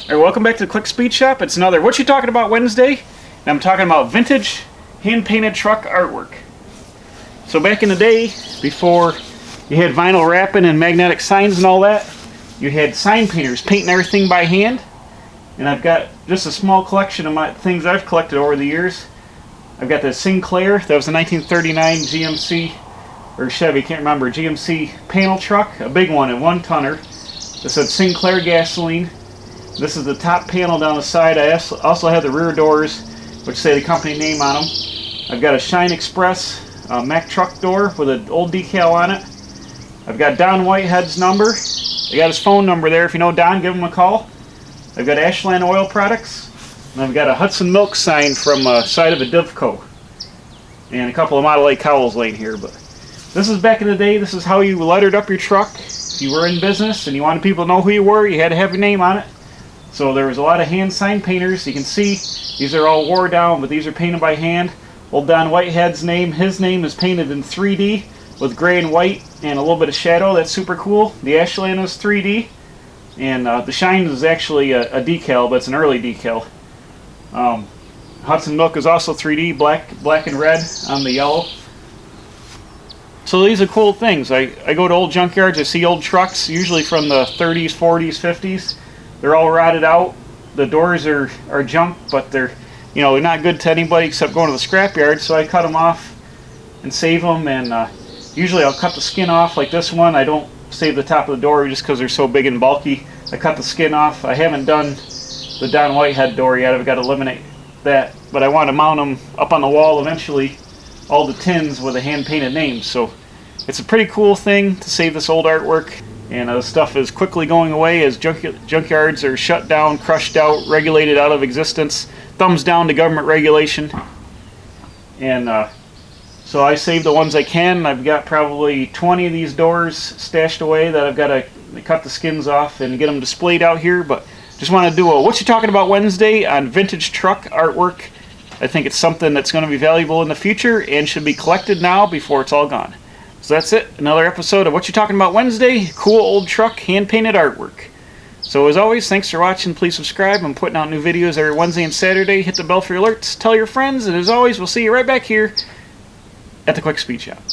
Alright, welcome back to the Quick Speed Shop. It's another What You Talking About Wednesday, and I'm talking about vintage hand-painted truck artwork. So back in the day, before you had vinyl wrapping and magnetic signs and all that, you had sign painters painting everything by hand. And I've got just a small collection of my things I've collected over the years. I've got the Sinclair, that was a 1939 GMC, or Chevy, can't remember, GMC panel truck, a big one, a 1-tonner. That said Sinclair gasoline. This is the top panel down the side. I also have the rear doors, which say the company name on them. I've got a Shine Express Mack truck door with an old decal on it. I've got Don Whitehead's number. I got his phone number there. If you know Don, give him a call. I've got Ashland Oil Products. And I've got a Hudson Milk sign from side of a Divco. And a couple of Model A cowls laying here. But this is back in the day. This is how you lettered up your truck. If you were in business and you wanted people to know who you were, you had to have your name on it. So there was a lot of hand sign painters. You can see these are all wore down, but these are painted by hand. Old Don Whitehead's name, his name is painted in 3D with gray and white and a little bit of shadow. That's super cool. The Ashland is 3D, and the Shine is actually a decal, but it's an early decal. Hudson Milk is also 3D, black and red on the yellow. So these are cool things. I go to old junkyards, I see old trucks, usually from the 30s, 40s, 50s. They're all rotted out. The doors are junk, but they're not good to anybody except going to the scrapyard. So I cut them off and save them. And usually I'll cut the skin off, like this one. I don't save the top of the door just because they're so big and bulky. I cut the skin off. I haven't done the Don Whitehead door yet. I've got to eliminate that. But I want to mount them up on the wall eventually, all the tins with a hand-painted name. So it's a pretty cool thing to save this old artwork. And this stuff is quickly going away as junkyards are shut down, crushed out, regulated out of existence. Thumbs down to government regulation. And so I save the ones I can. I've got probably 20 of these doors stashed away that I've got to cut the skins off and get them displayed out here. But just want to do a What You Talking About Wednesday on vintage truck artwork. I think it's something that's going to be valuable in the future and should be collected now before it's all gone. So that's it, another episode of What You Talking About Wednesday, cool old truck, hand-painted artwork. So as always, thanks for watching, please subscribe. I'm putting out new videos every Wednesday and Saturday. Hit the bell for alerts, tell your friends, and as always, we'll see you right back here at the Quick Speed Shop.